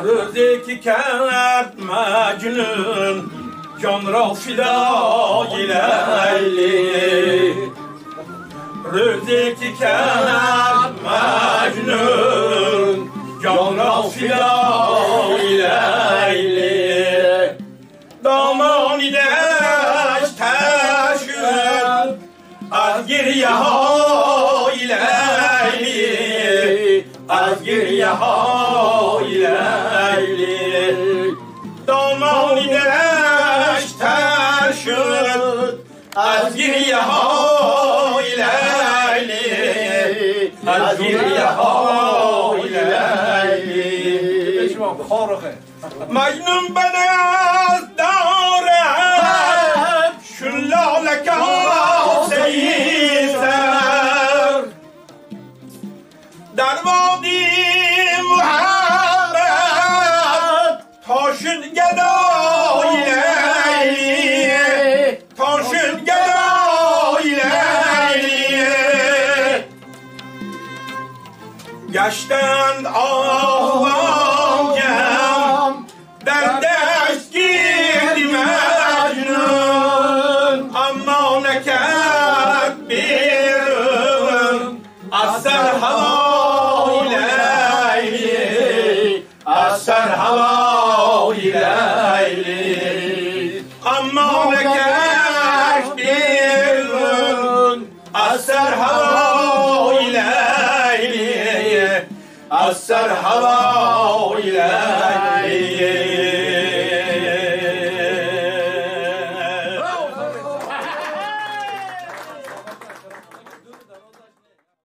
Rızık kert mecnun Canra fida ileyli Rızık kert mecnun Canra fida ileyli Damani deş teşür Az giryaha ileyli Az giryaha ileyli Damani deş teşür Az giryaha ileyli Az giryaha ileyli Mecnun benez darem Şullâle kâseyser در وادی محبت تاشن گدای لیلی تاشن گدای لیلی گشتند آوایم در دشت گیردی مجنون اما نکرد بیرون از سر هوا سر هوای لیلی اما نکش بیرون از سر هوای لیلی از سر هوای لیلی